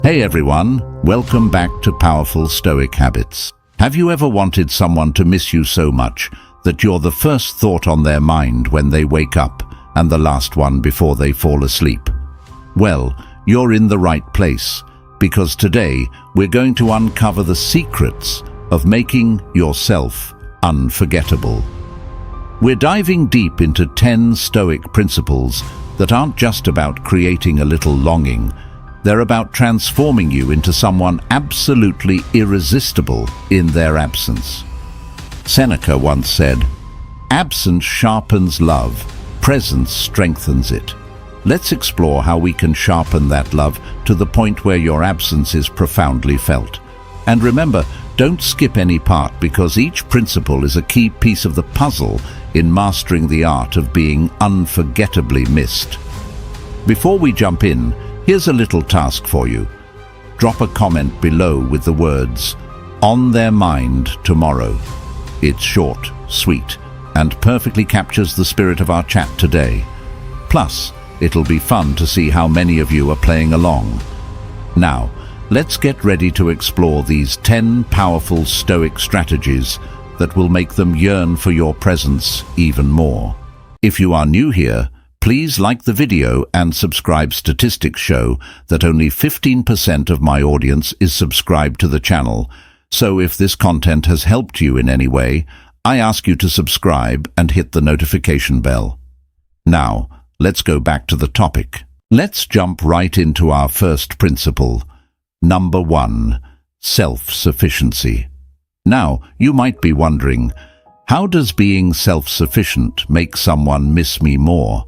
Hey everyone, welcome back to Powerful Stoic Habits. Have you ever wanted someone to miss you so much that you're the first thought on their mind when they wake up and the last one before they fall asleep? Well, you're in the right place, because today we're going to uncover the secrets of making yourself unforgettable. We're diving deep into 10 Stoic principles that aren't just about creating a little longing. They're about transforming you into someone absolutely irresistible in their absence. Seneca once said, "Absence sharpens love, presence strengthens it." Let's explore how we can sharpen that love to the point where your absence is profoundly felt. And remember, don't skip any part, because each principle is a key piece of the puzzle in mastering the art of being unforgettably missed. Before we jump in, here's a little task for you. Drop a comment below with the words, "On their mind tomorrow." It's short, sweet, and perfectly captures the spirit of our chat today. Plus, it'll be fun to see how many of you are playing along. Now, let's get ready to explore these 10 powerful Stoic strategies that will make them yearn for your presence even more. If you are new here, please like the video and subscribe. Statistics show that only 15% of my audience is subscribed to the channel, so if this content has helped you in any way, I ask you to subscribe and hit the notification bell. Now, let's go back to the topic. Let's jump right into our first principle. Number 1, self-sufficiency. Now, you might be wondering, how does being self-sufficient make someone miss me more?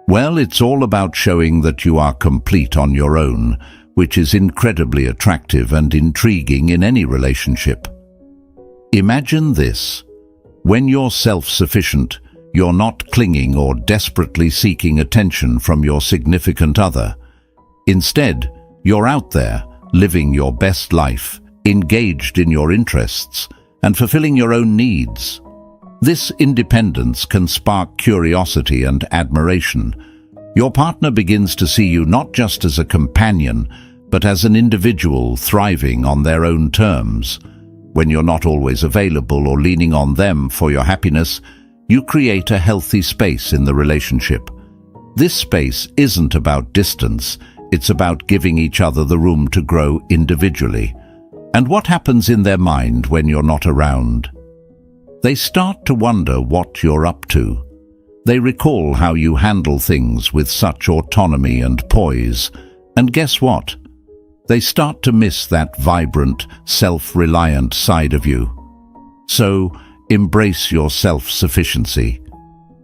Well, it's all about showing that you are complete on your own, which is incredibly attractive and intriguing in any relationship. Imagine this. When you're self-sufficient, you're not clinging or desperately seeking attention from your significant other. Instead, you're out there, living your best life, engaged in your interests, and fulfilling your own needs. This independence can spark curiosity and admiration. Your partner begins to see you not just as a companion, but as an individual thriving on their own terms. When you're not always available or leaning on them for your happiness, you create a healthy space in the relationship. This space isn't about distance, it's about giving each other the room to grow individually. And what happens in their mind when you're not around? They start to wonder what you're up to. They recall how you handle things with such autonomy and poise. And guess what? They start to miss that vibrant, self-reliant side of you. So, embrace your self-sufficiency.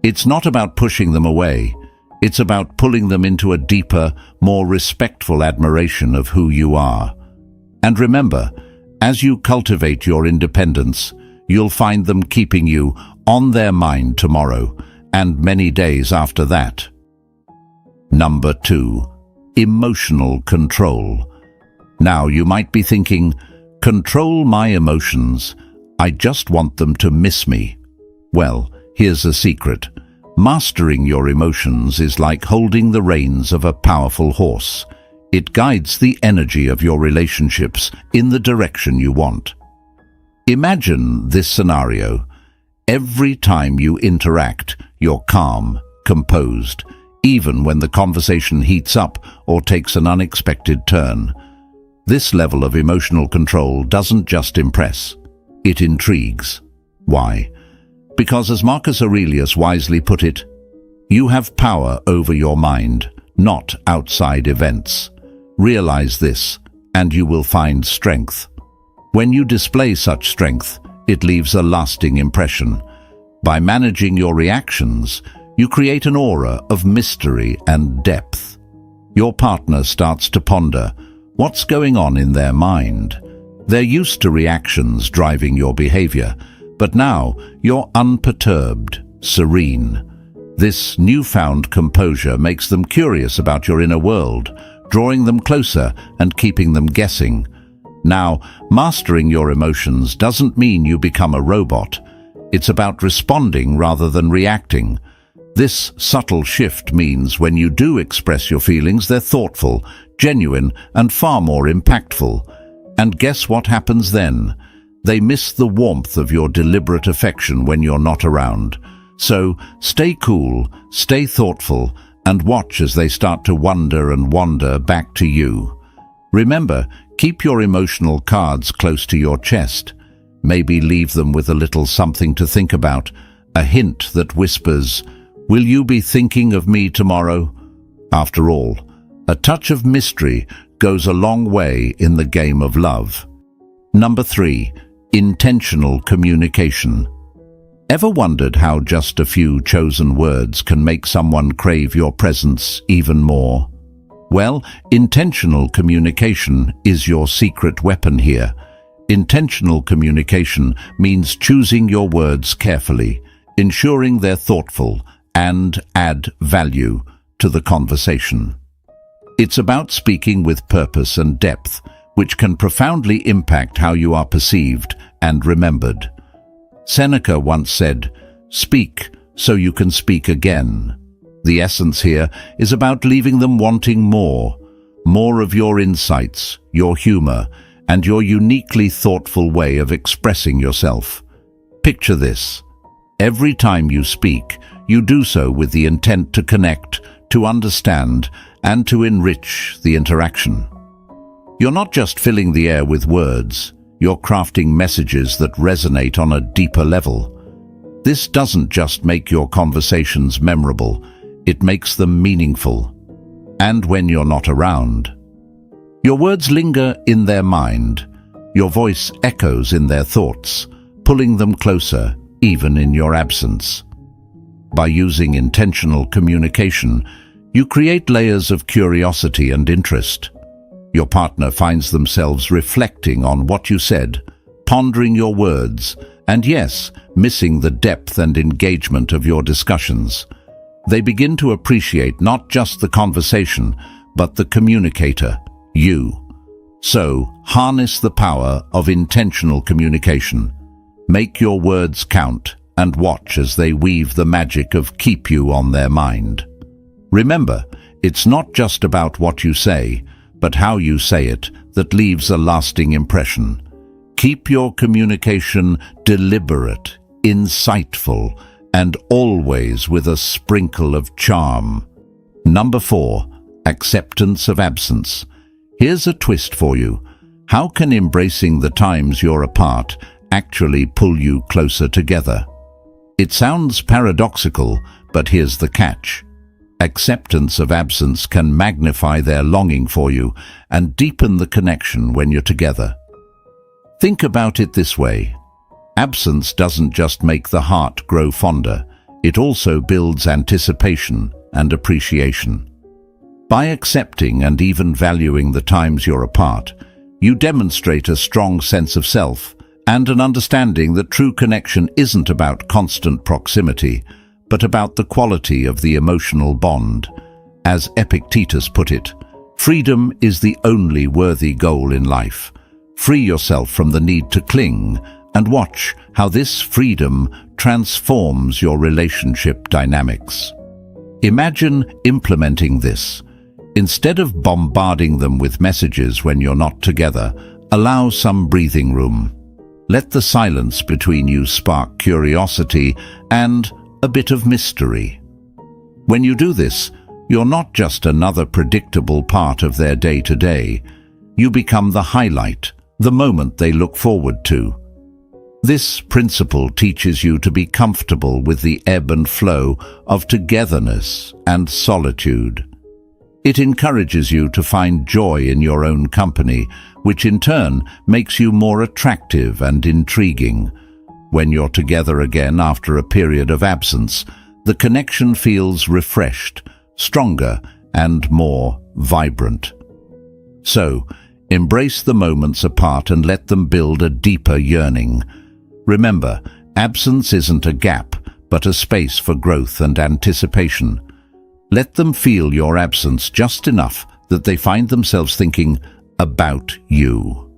It's not about pushing them away. It's about pulling them into a deeper, more respectful admiration of who you are. And remember, as you cultivate your independence, you'll find them keeping you on their mind tomorrow and many days after that. Number 2, emotional control. Now you might be thinking, control my emotions. I just want them to miss me. Well, here's a secret. Mastering your emotions is like holding the reins of a powerful horse. It guides the energy of your relationships in the direction you want. Imagine this scenario. Every time you interact, you're calm, composed, even when the conversation heats up or takes an unexpected turn. This level of emotional control doesn't just impress, it intrigues. Why? Because as Marcus Aurelius wisely put it, you have power over your mind, not outside events. Realize this, and you will find strength. When you display such strength, it leaves a lasting impression. By managing your reactions, you create an aura of mystery and depth. Your partner starts to ponder what's going on in their mind. They're used to reactions driving your behavior, but now you're unperturbed, serene. This newfound composure makes them curious about your inner world, drawing them closer and keeping them guessing. Now, mastering your emotions doesn't mean you become a robot. It's about responding rather than reacting. This subtle shift means when you do express your feelings, they're thoughtful, genuine, and far more impactful. And guess what happens then? They miss the warmth of your deliberate affection when you're not around. So stay cool, stay thoughtful, and watch as they start to wonder and wander back to you. Remember, keep your emotional cards close to your chest. Maybe leave them with a little something to think about, a hint that whispers, "Will you be thinking of me tomorrow?" After all, a touch of mystery goes a long way in the game of love. Number 3. Intentional communication. Ever wondered how just a few chosen words can make someone crave your presence even more? Well, intentional communication is your secret weapon here. Intentional communication means choosing your words carefully, ensuring they're thoughtful, and add value to the conversation. It's about speaking with purpose and depth, which can profoundly impact how you are perceived and remembered. Seneca once said, "Speak so you can speak again." The essence here is about leaving them wanting more of your insights, your humor, and your uniquely thoughtful way of expressing yourself. Picture this. Every time you speak, you do so with the intent to connect, to understand, and to enrich the interaction. You're not just filling the air with words, you're crafting messages that resonate on a deeper level. This doesn't just make your conversations memorable, it makes them meaningful. And when you're not around, your words linger in their mind, your voice echoes in their thoughts, pulling them closer even in your absence. By using intentional communication, you create layers of curiosity and interest. Your partner finds themselves reflecting on what you said, pondering your words, and yes, missing the depth and engagement of your discussions. They begin to appreciate not just the conversation, but the communicator, you. So, harness the power of intentional communication. Make your words count and watch as they weave the magic of keep you on their mind. Remember, it's not just about what you say, but how you say it that leaves a lasting impression. Keep your communication deliberate, insightful, and always with a sprinkle of charm. Number 4. Acceptance of absence. Here's a twist for you. How can embracing the times you're apart actually pull you closer together? It sounds paradoxical, but here's the catch. Acceptance of absence can magnify their longing for you and deepen the connection when you're together. Think about it this way. Absence doesn't just make the heart grow fonder, it also builds anticipation and appreciation. By accepting and even valuing the times you're apart, you demonstrate a strong sense of self and an understanding that true connection isn't about constant proximity, but about the quality of the emotional bond. As Epictetus put it, freedom is the only worthy goal in life. Free yourself from the need to cling and watch how this freedom transforms your relationship dynamics. Imagine implementing this. Instead of bombarding them with messages when you're not together, allow some breathing room. Let the silence between you spark curiosity and a bit of mystery. When you do this, you're not just another predictable part of their day-to-day. You become the highlight, the moment they look forward to. This principle teaches you to be comfortable with the ebb and flow of togetherness and solitude. It encourages you to find joy in your own company, which in turn makes you more attractive and intriguing. When you're together again after a period of absence, the connection feels refreshed, stronger, and more vibrant. So, embrace the moments apart and let them build a deeper yearning. Remember, absence isn't a gap, but a space for growth and anticipation. Let them feel your absence just enough that they find themselves thinking about you.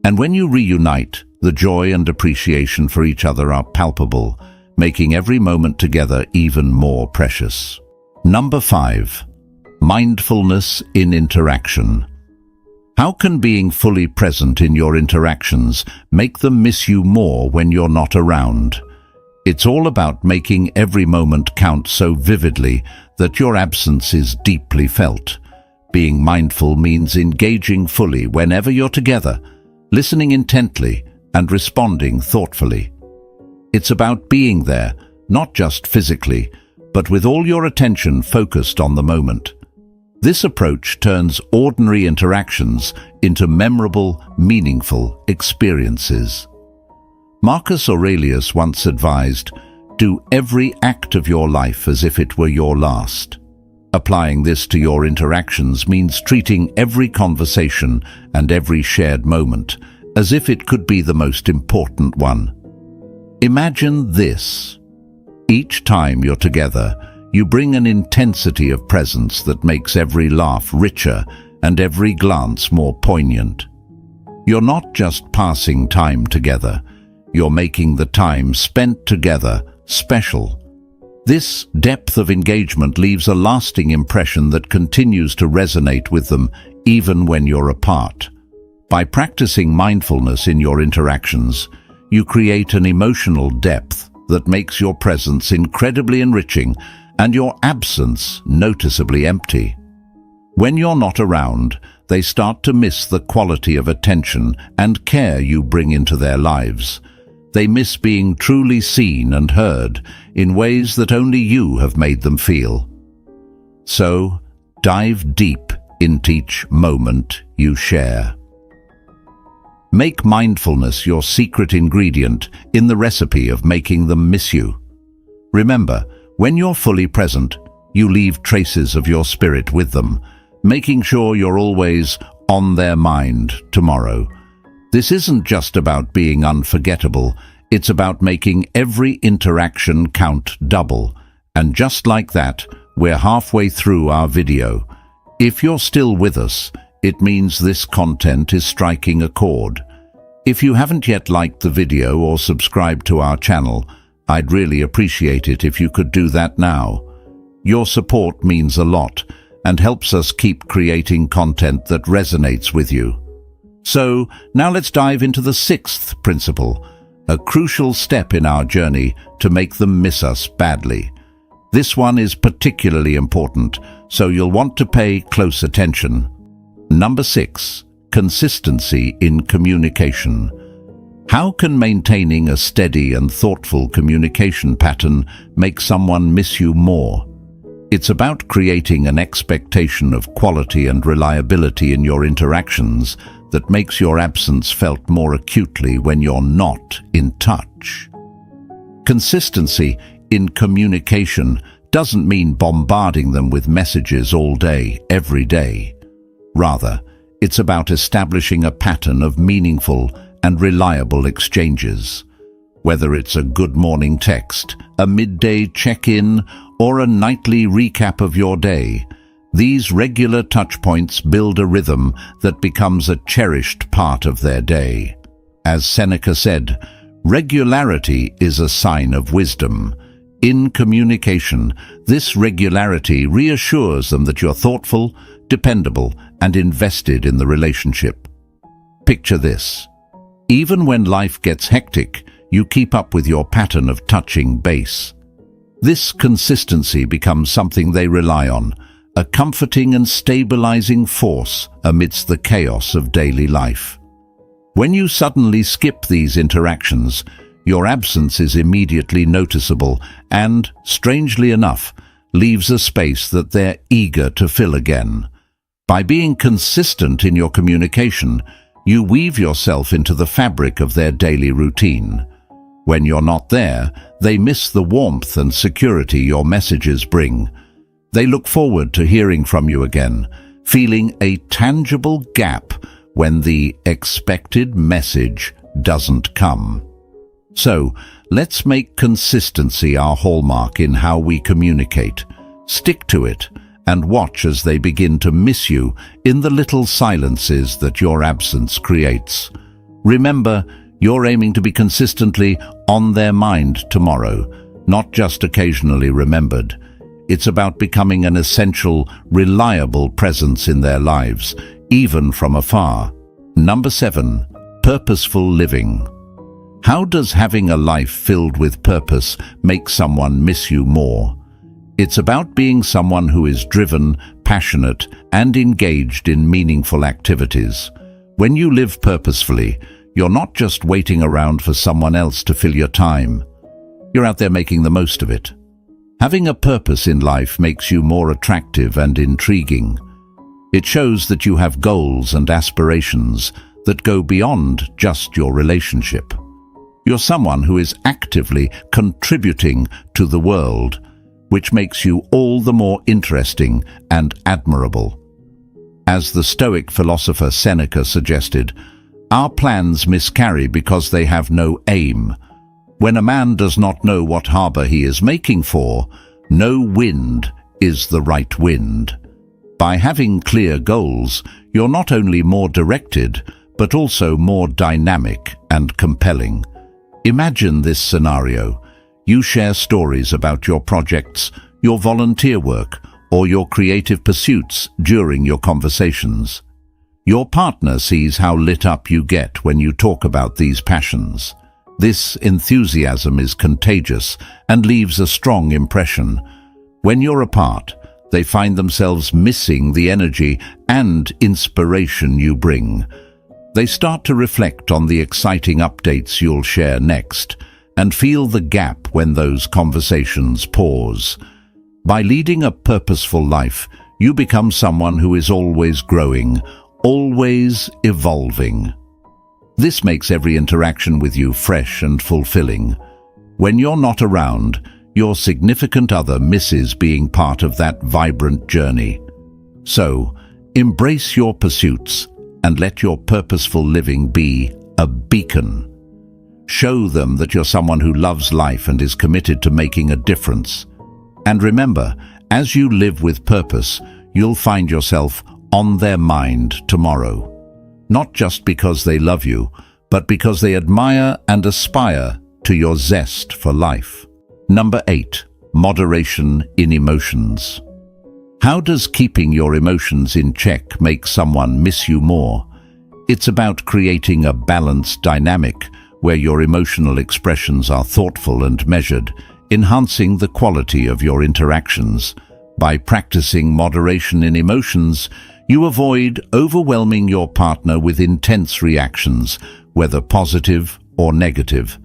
And when you reunite, the joy and appreciation for each other are palpable, making every moment together even more precious. Number 5. Mindfulness in interaction. How can being fully present in your interactions make them miss you more when you're not around? It's all about making every moment count so vividly that your absence is deeply felt. Being mindful means engaging fully whenever you're together, listening intently and responding thoughtfully. It's about being there, not just physically, but with all your attention focused on the moment. This approach turns ordinary interactions into memorable, meaningful experiences. Marcus Aurelius once advised, "Do every act of your life as if it were your last." Applying this to your interactions means treating every conversation and every shared moment as if it could be the most important one. Imagine this. Each time you're together, you bring an intensity of presence that makes every laugh richer and every glance more poignant. You're not just passing time together, you're making the time spent together special. This depth of engagement leaves a lasting impression that continues to resonate with them even when you're apart. By practicing mindfulness in your interactions, you create an emotional depth that makes your presence incredibly enriching and your absence noticeably empty. When you're not around, they start to miss the quality of attention and care you bring into their lives. They miss being truly seen and heard in ways that only you have made them feel. So, dive deep into each moment you share. Make mindfulness your secret ingredient in the recipe of making them miss you. Remember, when you're fully present, you leave traces of your spirit with them, making sure you're always on their mind tomorrow. This isn't just about being unforgettable, it's about making every interaction count double. And just like that, we're halfway through our video. If you're still with us, it means this content is striking a chord. If you haven't yet liked the video or subscribed to our channel, I'd really appreciate it if you could do that now. Your support means a lot and helps us keep creating content that resonates with you. So, now let's dive into the 6th principle, a crucial step in our journey to make them miss us badly. This one is particularly important, so you'll want to pay close attention. Number 6. Consistency in communication. How can maintaining a steady and thoughtful communication pattern make someone miss you more? It's about creating an expectation of quality and reliability in your interactions that makes your absence felt more acutely when you're not in touch. Consistency in communication doesn't mean bombarding them with messages all day, every day. Rather, it's about establishing a pattern of meaningful and reliable exchanges. Whether it's a good morning text, a midday check-in, or a nightly recap of your day, these regular touchpoints build a rhythm that becomes a cherished part of their day. As Seneca said, regularity is a sign of wisdom. In communication, this regularity reassures them that you're thoughtful, dependable, and invested in the relationship. Picture this. Even when life gets hectic, you keep up with your pattern of touching base. This consistency becomes something they rely on, a comforting and stabilizing force amidst the chaos of daily life. When you suddenly skip these interactions, your absence is immediately noticeable and, strangely enough, leaves a space that they're eager to fill again. By being consistent in your communication, you weave yourself into the fabric of their daily routine. When you're not there, they miss the warmth and security your messages bring. They look forward to hearing from you again, feeling a tangible gap when the expected message doesn't come. So, let's make consistency our hallmark in how we communicate. Stick to it and watch as they begin to miss you in the little silences that your absence creates. Remember, you're aiming to be consistently on their mind tomorrow, not just occasionally remembered. It's about becoming an essential, reliable presence in their lives, even from afar. Number 7. Purposeful living. How does having a life filled with purpose make someone miss you more? It's about being someone who is driven, passionate, and engaged in meaningful activities. When you live purposefully, you're not just waiting around for someone else to fill your time. You're out there making the most of it. Having a purpose in life makes you more attractive and intriguing. It shows that you have goals and aspirations that go beyond just your relationship. You're someone who is actively contributing to the world, which makes you all the more interesting and admirable. As the Stoic philosopher Seneca suggested, our plans miscarry because they have no aim. When a man does not know what harbor he is making for, no wind is the right wind. By having clear goals, you're not only more directed, but also more dynamic and compelling. Imagine this scenario. You share stories about your projects, your volunteer work, or your creative pursuits during your conversations. Your partner sees how lit up you get when you talk about these passions. This enthusiasm is contagious and leaves a strong impression. When you're apart, they find themselves missing the energy and inspiration you bring. They start to reflect on the exciting updates you'll share next and feel the gap when those conversations pause. By leading a purposeful life, you become someone who is always growing, always evolving. This makes every interaction with you fresh and fulfilling. When you're not around, your significant other misses being part of that vibrant journey. So, embrace your pursuits and let your purposeful living be a beacon. Show them that you're someone who loves life and is committed to making a difference. And remember, as you live with purpose, you'll find yourself on their mind tomorrow. Not just because they love you, but because they admire and aspire to your zest for life. Number 8. Moderation in emotions. How does keeping your emotions in check make someone miss you more? It's about creating a balanced dynamic where your emotional expressions are thoughtful and measured, enhancing the quality of your interactions. By practicing moderation in emotions, you avoid overwhelming your partner with intense reactions, whether positive or negative.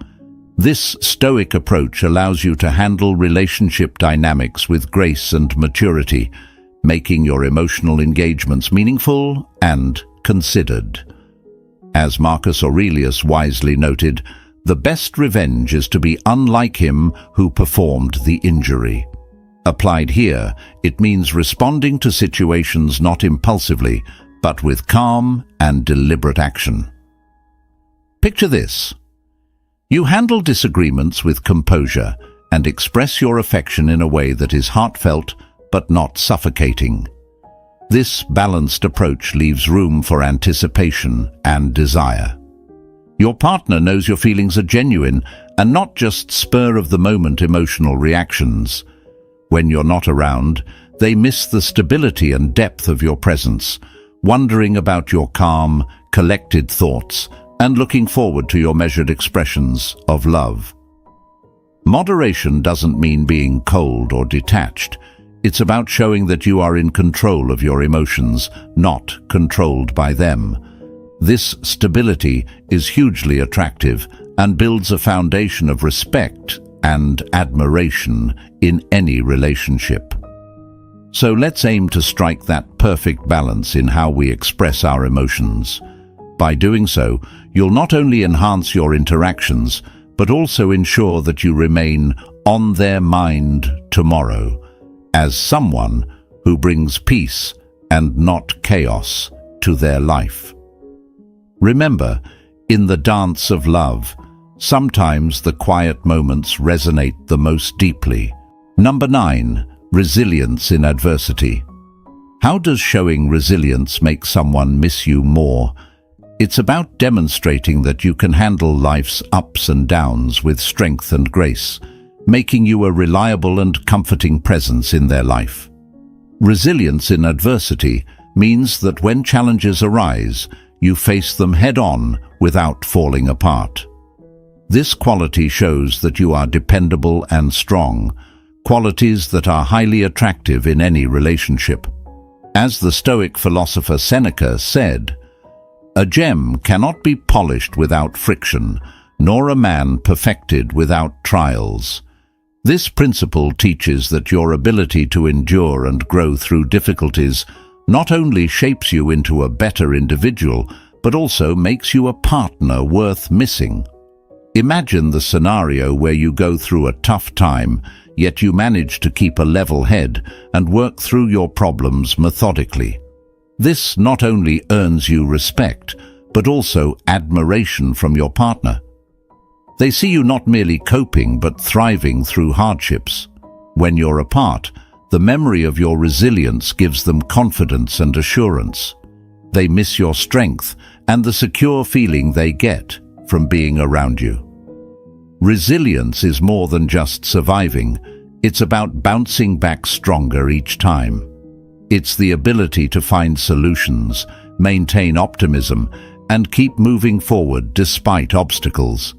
This Stoic approach allows you to handle relationship dynamics with grace and maturity, making your emotional engagements meaningful and considered. As Marcus Aurelius wisely noted, the best revenge is to be unlike him who performed the injury. Applied here, it means responding to situations not impulsively, but with calm and deliberate action. Picture this. You handle disagreements with composure and express your affection in a way that is heartfelt but not suffocating. This balanced approach leaves room for anticipation and desire. Your partner knows your feelings are genuine and not just spur-of-the-moment emotional reactions. When you're not around, they miss the stability and depth of your presence, wondering about your calm, collected thoughts and looking forward to your measured expressions of love. Moderation doesn't mean being cold or detached. It's about showing that you are in control of your emotions, not controlled by them. This stability is hugely attractive and builds a foundation of respect and admiration in any relationship. So let's aim to strike that perfect balance in how we express our emotions. By doing so, you'll not only enhance your interactions, but also ensure that you remain on their mind tomorrow, as someone who brings peace and not chaos to their life. Remember, in the dance of love, sometimes the quiet moments resonate the most deeply. Number 9. Resilience in adversity. How does showing resilience make someone miss you more? It's about demonstrating that you can handle life's ups and downs with strength and grace. making you a reliable and comforting presence in their life. Resilience in adversity means that when challenges arise, you face them head-on without falling apart. This quality shows that you are dependable and strong, qualities that are highly attractive in any relationship. As the Stoic philosopher Seneca said, "A gem cannot be polished without friction, nor a man perfected without trials." This principle teaches that your ability to endure and grow through difficulties not only shapes you into a better individual, but also makes you a partner worth missing. Imagine the scenario where you go through a tough time, yet you manage to keep a level head and work through your problems methodically. This not only earns you respect, but also admiration from your partner. They see you not merely coping, but thriving through hardships. When you're apart, the memory of your resilience gives them confidence and assurance. They miss your strength and the secure feeling they get from being around you. Resilience is more than just surviving. It's about bouncing back stronger each time. It's the ability to find solutions, maintain optimism, and keep moving forward despite obstacles.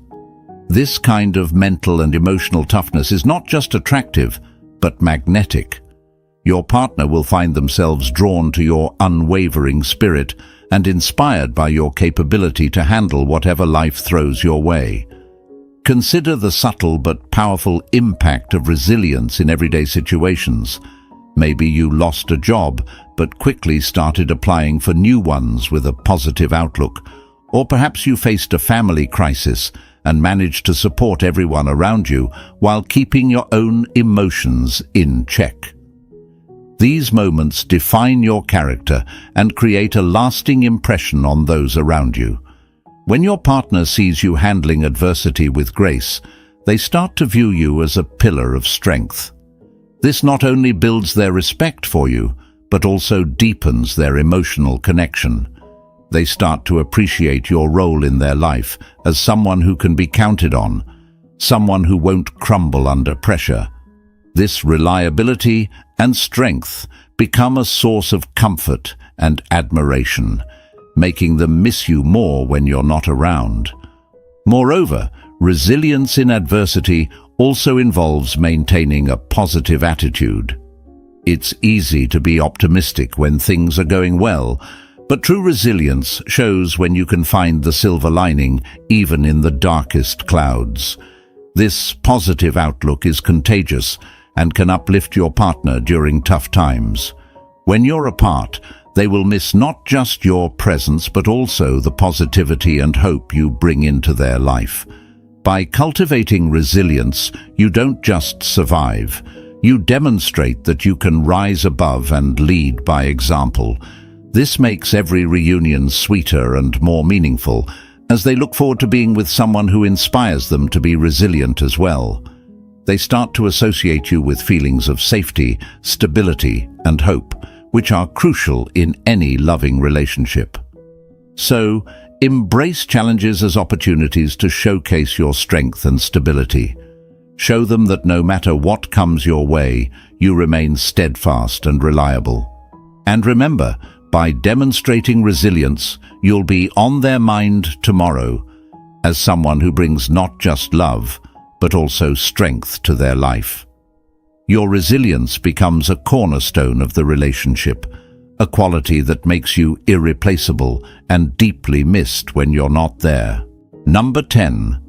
This kind of mental and emotional toughness is not just attractive, but magnetic. Your partner will find themselves drawn to your unwavering spirit and inspired by your capability to handle whatever life throws your way. Consider the subtle but powerful impact of resilience in everyday situations. Maybe you lost a job, but quickly started applying for new ones with a positive outlook. Or perhaps you faced a family crisis and managed to support everyone around you while keeping your own emotions in check. These moments define your character and create a lasting impression on those around you. When your partner sees you handling adversity with grace, they start to view you as a pillar of strength. This not only builds their respect for you, but also deepens their emotional connection. They start to appreciate your role in their life as someone who can be counted on, someone who won't crumble under pressure. This reliability and strength become a source of comfort and admiration, making them miss you more when you're not around. Moreover, resilience in adversity also involves maintaining a positive attitude. It's easy to be optimistic when things are going well, but true resilience shows when you can find the silver lining even in the darkest clouds. This positive outlook is contagious and can uplift your partner during tough times. When you're apart, they will miss not just your presence but also the positivity and hope you bring into their life. By cultivating resilience, you don't just survive. You demonstrate that you can rise above and lead by example. This makes every reunion sweeter and more meaningful, as they look forward to being with someone who inspires them to be resilient as well. They start to associate you with feelings of safety, stability, and hope, which are crucial in any loving relationship. So, embrace challenges as opportunities to showcase your strength and stability. Show them that no matter what comes your way, you remain steadfast and reliable. And remember, by demonstrating resilience, you'll be on their mind tomorrow as someone who brings not just love, but also strength to their life. Your resilience becomes a cornerstone of the relationship, a quality that makes you irreplaceable and deeply missed when you're not there. Number 10.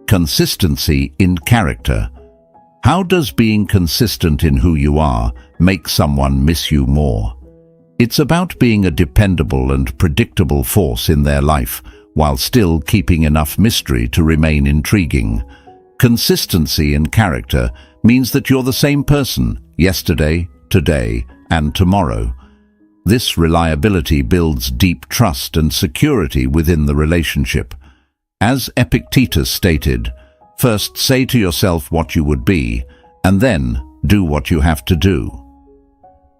Consistency in character. How does being consistent in who you are make someone miss you more? It's about being a dependable and predictable force in their life, while still keeping enough mystery to remain intriguing. Consistency in character means that you're the same person yesterday, today, and tomorrow. This reliability builds deep trust and security within the relationship. As Epictetus stated, first say to yourself what you would be, and then do what you have to do.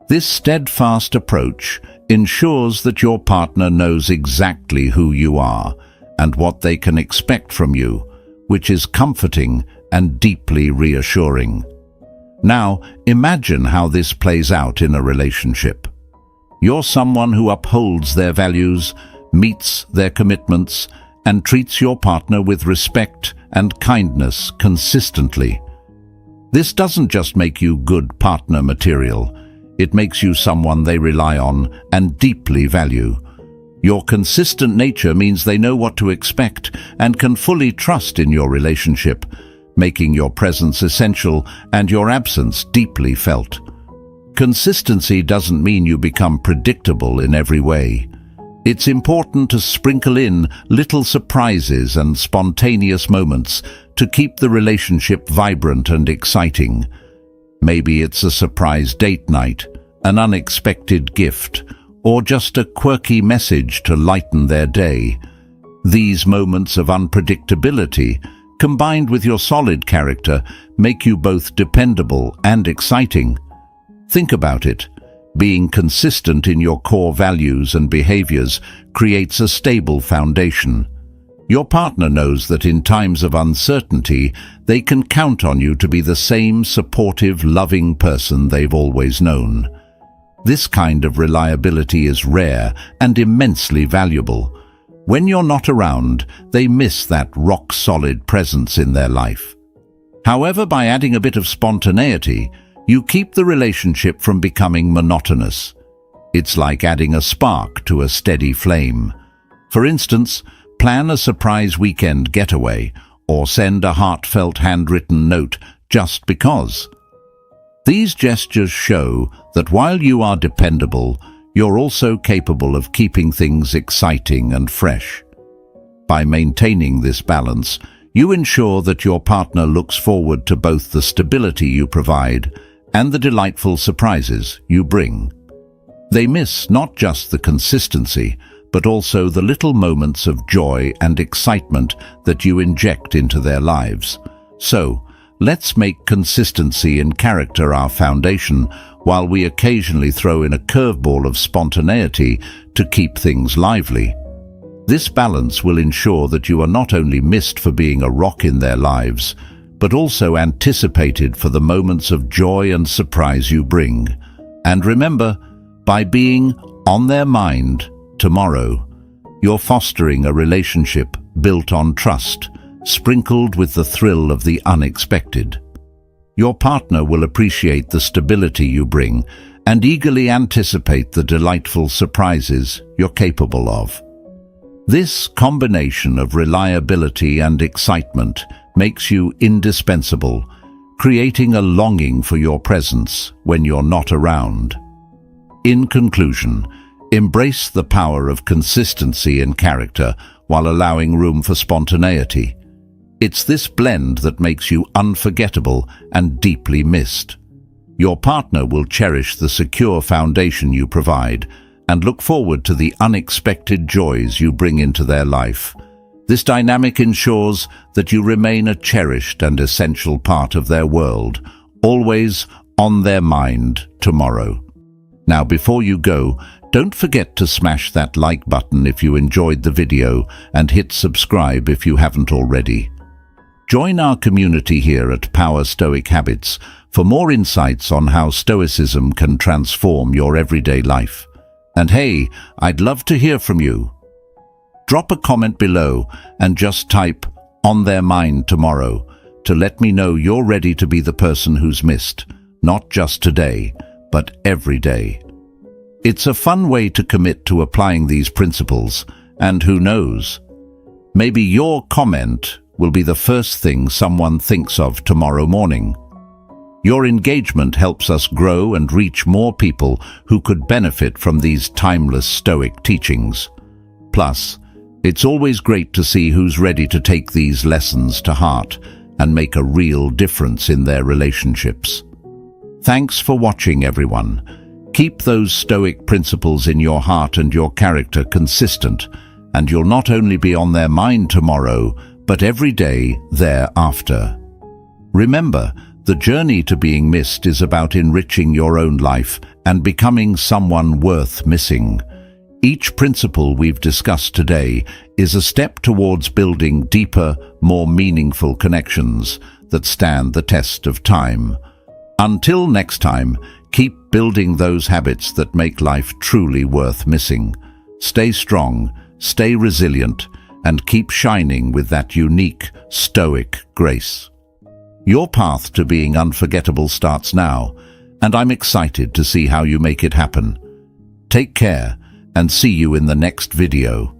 This steadfast approach ensures that your partner knows exactly who you are and what they can expect from you, which is comforting and deeply reassuring. Now, imagine how this plays out in a relationship. You're someone who upholds their values, meets their commitments, and treats your partner with respect and kindness consistently. This doesn't just make you good partner material, it makes you someone they rely on and deeply value. Your consistent nature means they know what to expect and can fully trust in your relationship, making your presence essential and your absence deeply felt. Consistency doesn't mean you become predictable in every way. It's important to sprinkle in little surprises and spontaneous moments to keep the relationship vibrant and exciting. Maybe it's a surprise date night, an unexpected gift, or just a quirky message to lighten their day. These moments of unpredictability, combined with your solid character, make you both dependable and exciting. Think about it. Being consistent in your core values and behaviors creates a stable foundation. Your partner knows that in times of uncertainty, they can count on you to be the same supportive, loving person they've always known. This kind of reliability is rare and immensely valuable. When you're not around, they miss that rock-solid presence in their life. However, by adding a bit of spontaneity, you keep the relationship from becoming monotonous. It's like adding a spark to a steady flame. For instance, plan a surprise weekend getaway or send a heartfelt handwritten note just because. These gestures show that while you are dependable, you're also capable of keeping things exciting and fresh. By maintaining this balance, you ensure that your partner looks forward to both the stability you provide and the delightful surprises you bring. They miss not just the consistency, but also the little moments of joy and excitement that you inject into their lives. So, let's make consistency in character our foundation, while we occasionally throw in a curveball of spontaneity to keep things lively. This balance will ensure that you are not only missed for being a rock in their lives, but also anticipated for the moments of joy and surprise you bring. And remember, by being on their mind tomorrow, you're fostering a relationship built on trust, sprinkled with the thrill of the unexpected. Your partner will appreciate the stability you bring and eagerly anticipate the delightful surprises you're capable of. This combination of reliability and excitement makes you indispensable, creating a longing for your presence when you're not around. In conclusion, embrace the power of consistency in character while allowing room for spontaneity. It's this blend that makes you unforgettable and deeply missed. Your partner will cherish the secure foundation you provide and look forward to the unexpected joys you bring into their life. This dynamic ensures that you remain a cherished and essential part of their world, always on their mind tomorrow. Now, before you go, don't forget to smash that like button if you enjoyed the video and hit subscribe if you haven't already. Join our community here at Power Stoic Habits for more insights on how Stoicism can transform your everyday life. And hey, I'd love to hear from you. Drop a comment below and just type "on their mind tomorrow" to let me know you're ready to be the person who's missed, not just today, but every day. It's a fun way to commit to applying these principles, and who knows, maybe your comment will be the first thing someone thinks of tomorrow morning. Your engagement helps us grow and reach more people who could benefit from these timeless Stoic teachings. Plus, it's always great to see who's ready to take these lessons to heart and make a real difference in their relationships. Thanks for watching, everyone. Keep those Stoic principles in your heart and your character consistent, and you'll not only be on their mind tomorrow, but every day thereafter. Remember, the journey to being missed is about enriching your own life and becoming someone worth missing. Each principle we've discussed today is a step towards building deeper, more meaningful connections that stand the test of time. Until next time, keep building those habits that make life truly worth missing. Stay strong, stay resilient, and keep shining with that unique, stoic grace. Your path to being unforgettable starts now, and I'm excited to see how you make it happen. Take care, and see you in the next video.